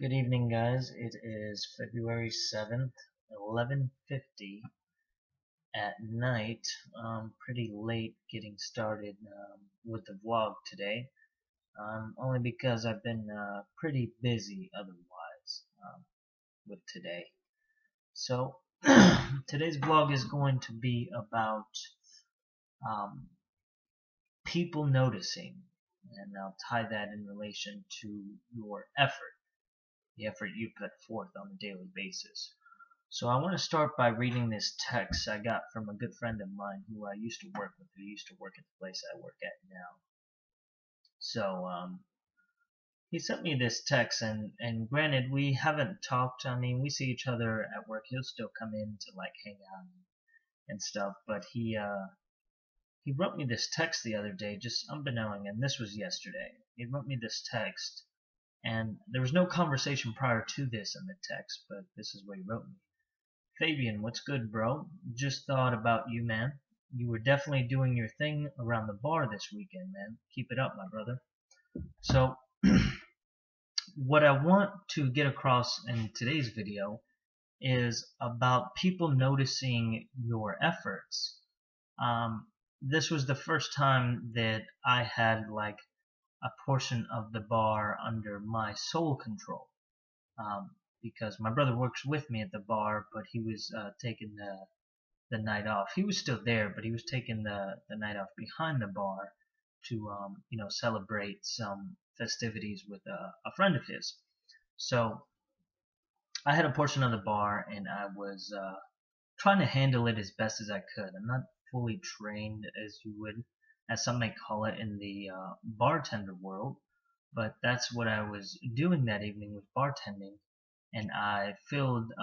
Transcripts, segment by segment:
Good evening, guys. It is February 7th, 11:50 at night. Pretty late getting started with the vlog today, only because I've been pretty busy otherwise with today. So, today's vlog is going to be about um, people noticing, and I'll tie that in relation to your effort, the effort you put forth on a daily basis. So I want to start by reading this text I got from a good friend of mine who I used to work with, who used to work at the place I work at now. So he sent me this text, and granted, we haven't talked. I mean, we see each other at work. He'll still come in to like hang out and stuff, but he wrote me this text the other day, just unbeknown, and this was yesterday. He wrote me this text, and there was no conversation prior to this in the text, but this is what he wrote me. Fabian, what's good, bro? Just thought about you, man. You were definitely doing your thing around the bar this weekend, man. Keep it up, my brother. So, what I want to get across in today's video is about people noticing your efforts. This was the first time that I had like a portion of the bar under my sole control. Because my brother works with me at the bar, but he was taking the night off. He was still there, but he was taking the night off behind the bar to celebrate some festivities with a friend of his. So I had a portion of the bar, and I was trying to handle it as best as I could. I'm not fully trained, as some may call it in the bartender world, but that's what I was doing that evening with bartending, and I filled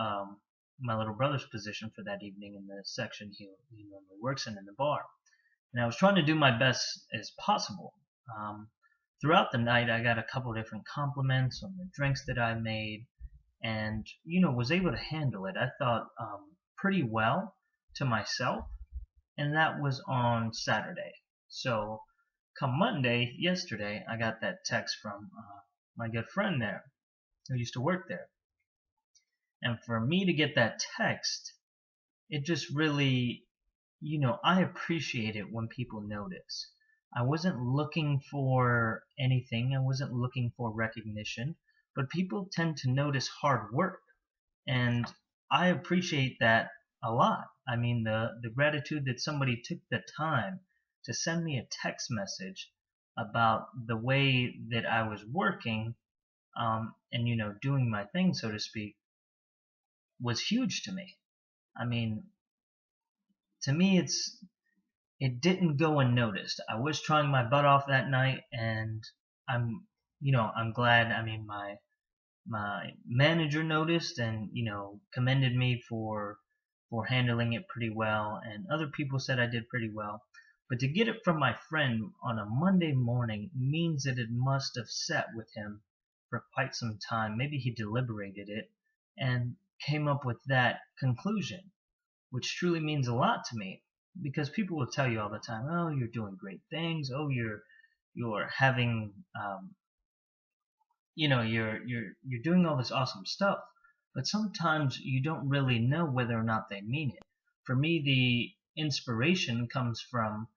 my little brother's position for that evening in the section he normally works in the bar. And I was trying to do my best as possible. Um, Throughout the night, I got a couple different compliments on the drinks that I made, and was able to handle it. I thought pretty well to myself, and that was on Saturday. So, come Monday, yesterday, I got that text from my good friend there who used to work there. And for me to get that text, it just really, I appreciate it when people notice. I wasn't looking for anything, I wasn't looking for recognition, but people tend to notice hard work. And I appreciate that a lot. I mean, the gratitude that somebody took the time to send me a text message about the way that I was working, and doing my thing, so to speak, was huge to me. I mean, to me, it didn't go unnoticed. I was trying my butt off that night, and I'm glad. I mean, my manager noticed and commended me for handling it pretty well, and other people said I did pretty well. But to get it from my friend on a Monday morning means that it must have sat with him for quite some time. Maybe he deliberated it and came up with that conclusion, which truly means a lot to me, because people will tell you all the time, oh, you're doing great things, oh, you're having you're doing all this awesome stuff, but sometimes you don't really know whether or not they mean it. For me, the inspiration comes from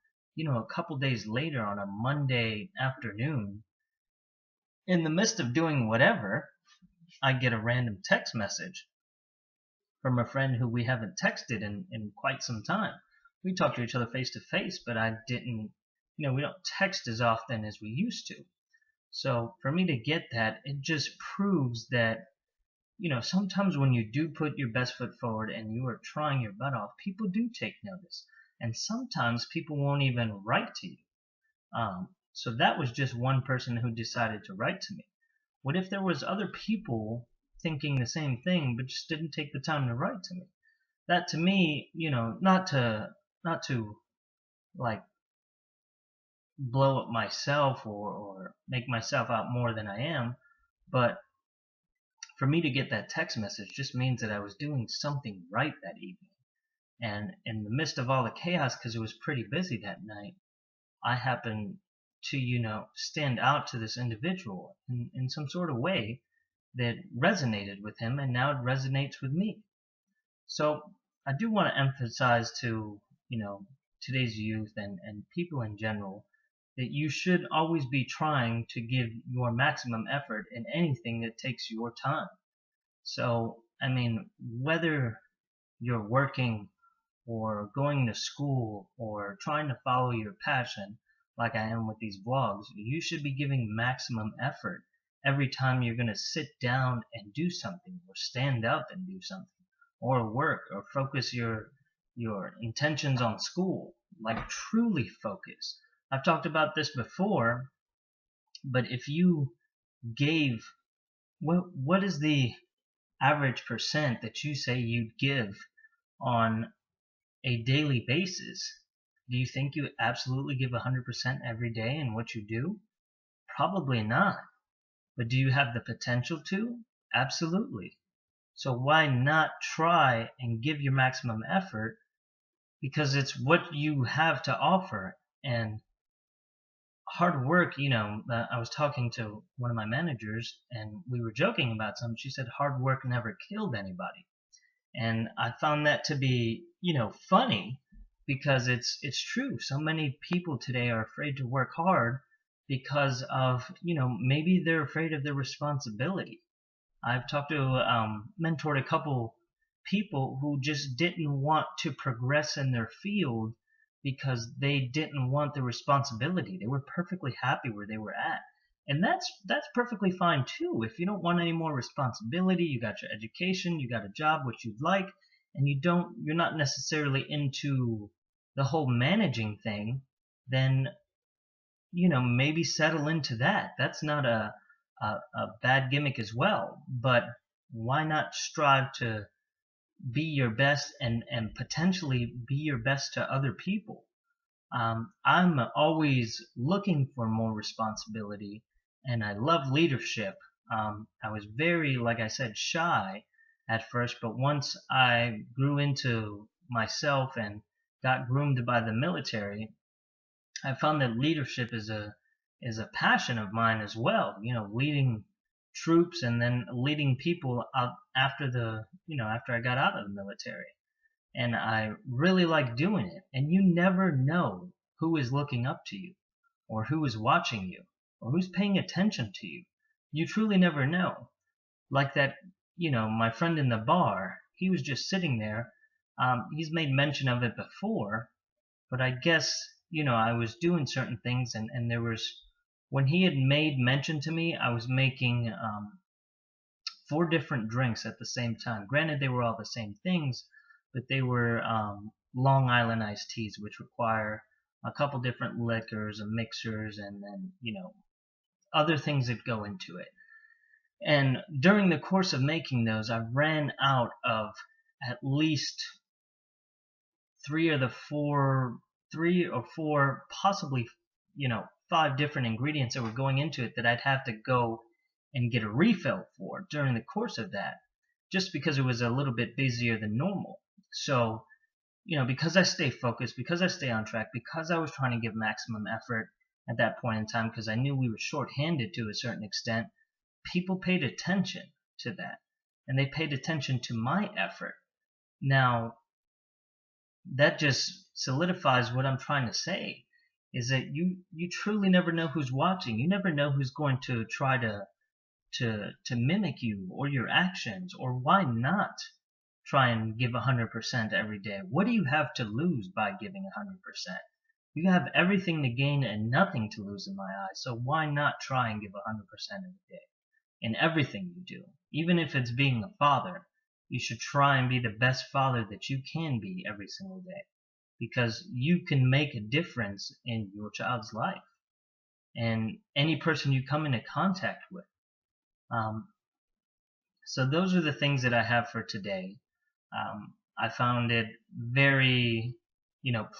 a couple days later on a Monday afternoon, in the midst of doing whatever, I get a random text message from a friend who we haven't texted in quite some time. We talk to each other face to face, but I didn't, we don't text as often as we used to. So for me to get that, it just proves that, sometimes when you do put your best foot forward and you are trying your butt off, people do take notice. And sometimes people won't even write to you. So that was just one person who decided to write to me. What if there was other people thinking the same thing but just didn't take the time to write to me? That to me, not to like blow up myself or make myself out more than I am, but for me to get that text message just means that I was doing something right that evening. And in the midst of all the chaos, because it was pretty busy that night, I happened to, stand out to this individual in some sort of way that resonated with him, and now it resonates with me. So I do want to emphasize to, today's youth and people in general, that you should always be trying to give your maximum effort in anything that takes your time. So, I mean, whether you're working or going to school or trying to follow your passion, like I am with these vlogs, you should be giving maximum effort every time you're going to sit down and do something, or stand up and do something, or work, or focus your intentions on school. Like, truly focus. I've talked about this before, but if you gave, what is the average percent that you say you'd give on a daily basis? Do you think you absolutely give 100% every day in what you do? Probably not. But do you have the potential to? Absolutely. So why not try and give your maximum effort? Because it's what you have to offer. And hard work, I was talking to one of my managers and we were joking about something. She said hard work never killed anybody. And I found that to be, funny, because it's true. So many people today are afraid to work hard because of, maybe they're afraid of their responsibility. I've talked to, mentored a couple people who just didn't want to progress in their field because they didn't want the responsibility. They were perfectly happy where they were at. And that's perfectly fine too. If you don't want any more responsibility, you got your education, you got a job which you'd like, and you're not necessarily into the whole managing thing, then maybe settle into that. That's not a bad gimmick as well. But why not strive to be your best and potentially be your best to other people? I'm always looking for more responsibility, and I love leadership. I was very, like I said, shy at first, but once I grew into myself and got groomed by the military, I found that leadership is a passion of mine as well. Leading troops and then leading people out after I got out of the military. And I really like doing it. And you never know who is looking up to you, or who is watching you, or who's paying attention to you. You truly never know. Like that, my friend in the bar, he was just sitting there. He's made mention of it before, but I guess, I was doing certain things, and there was, when he had made mention to me, I was making 4 different drinks at the same time. Granted, they were all the same things, but they were Long Island iced teas, which require a couple different liquors and mixers, and then, other things that go into it. And during the course of making those, I ran out of at least three or four, possibly, 5 different ingredients that were going into it that I'd have to go and get a refill for during the course of that, just because it was a little bit busier than normal. So, because I stay focused, because I stay on track, because I was trying to give maximum effort at that point in time, because I knew we were short-handed to a certain extent, people paid attention to that, and they paid attention to my effort. Now, that just solidifies what I'm trying to say, is that you truly never know who's watching. You never know who's going to try to mimic you or your actions. Or why not try and give 100% every day? What do you have to lose by giving 100%? You have everything to gain and nothing to lose in my eyes. So why not try and give 100% every day in everything you do? Even if it's being a father, you should try and be the best father that you can be every single day, because you can make a difference in your child's life and any person you come into contact with. So those are the things that I have for today. I found it very,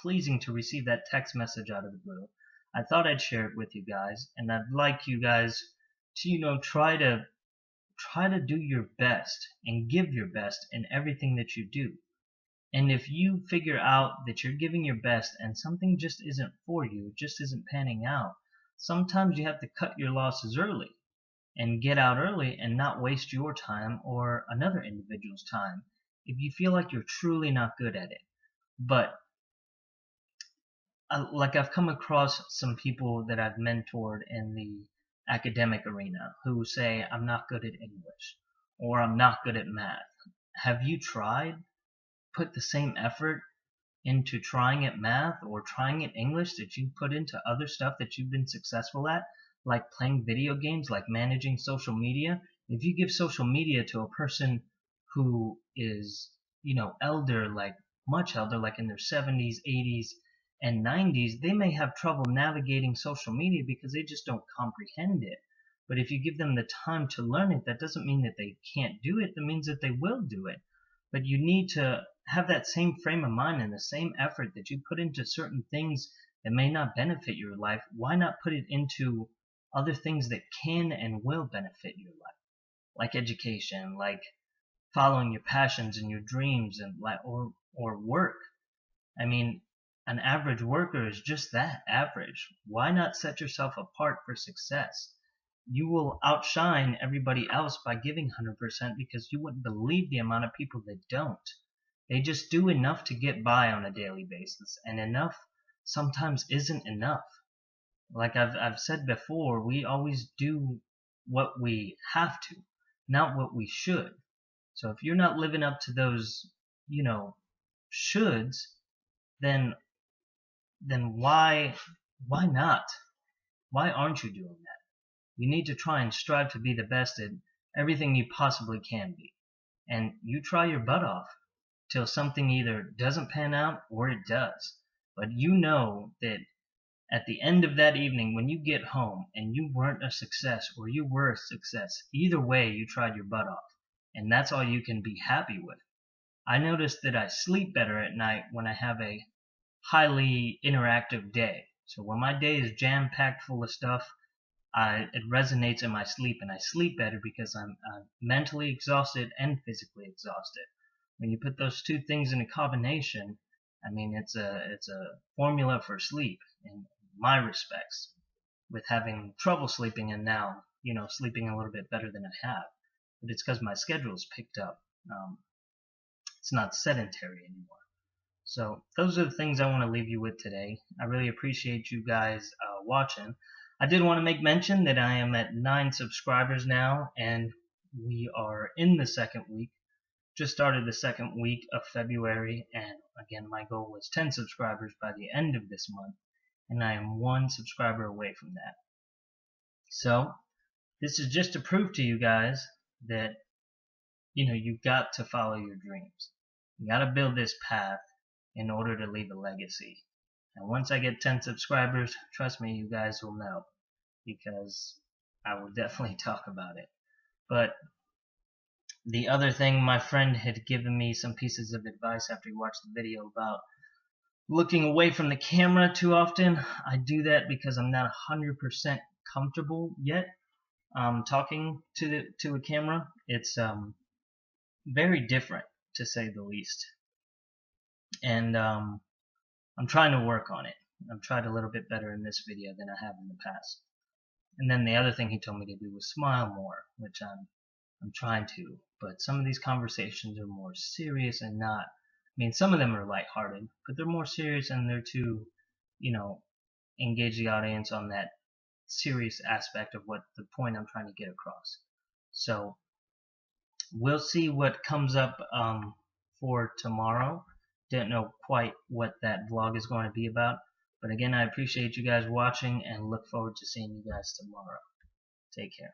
pleasing to receive that text message out of the blue. I thought I'd share it with you guys, and I'd like you guys to, try to do your best and give your best in everything that you do. And if you figure out that you're giving your best and something just isn't for you, just isn't panning out, sometimes you have to cut your losses early. and get out early and not waste your time or another individual's time if you feel like you're truly not good at it. But like I've come across some people that I've mentored in the academic arena who say I'm not good at English or I'm not good at math. Have you tried? Put the same effort into trying at math or trying at English that you put into other stuff that you've been successful at, like playing video games, like managing social media? If you give social media to a person who is, elder, like much elder, like in their 70s, 80s, and 90s, they may have trouble navigating social media because they just don't comprehend it. But if you give them the time to learn it, that doesn't mean that they can't do it. That means that they will do it. But you need to have that same frame of mind and the same effort that you put into certain things that may not benefit your life. Why not put it into other things that can and will benefit your life, like education, like following your passions and your dreams, and or work? I mean, an average worker is just that, average. Why not set yourself apart for success? You will outshine everybody else by giving 100% because you wouldn't believe the amount of people that don't. They just do enough to get by on a daily basis, and enough sometimes isn't enough. Like I've said before, we always do what we have to, not what we should. So if you're not living up to those, shoulds, then why not? Why aren't you doing that? You need to try and strive to be the best at everything you possibly can be. And you try your butt off till something either doesn't pan out or it does. But you know that at the end of that evening, when you get home and you weren't a success or you were a success, either way you tried your butt off. And that's all you can be happy with. I notice that I sleep better at night when I have a highly interactive day. So when my day is jam-packed full of stuff, it resonates in my sleep, and I sleep better because I'm mentally exhausted and physically exhausted. When you put those two things in a combination, I mean, it's a formula for sleep in my respects. With having trouble sleeping and now, sleeping a little bit better than I have, but it's because my schedule's picked up. It's not sedentary anymore. So those are the things I want to leave you with today. I really appreciate you guys watching. I did want to make mention that I am at 9 subscribers now, and we are in the second week. Just started the second week of February, and again, my goal was 10 subscribers by the end of this month, and I am 1 subscriber away from that. So this is just to prove to you guys that you've got to follow your dreams. You got to build this path in order to leave a legacy. And once I get 10 subscribers, trust me, you guys will know, because I will definitely talk about it. But the other thing, my friend had given me some pieces of advice after he watched the video about looking away from the camera too often. I do that because I'm not 100% comfortable yet talking to a camera. It's very different, to say the least. And I'm trying to work on it. I've tried a little bit better in this video than I have in the past. And then the other thing he told me to do was smile more, which I'm trying to. But some of these conversations are more serious and not. I mean, some of them are lighthearted, but they're more serious, and they're to, engage the audience on that serious aspect of what the point I'm trying to get across. So we'll see what comes up for tomorrow. Don't know quite what that vlog is going to be about. But again, I appreciate you guys watching and look forward to seeing you guys tomorrow. Take care.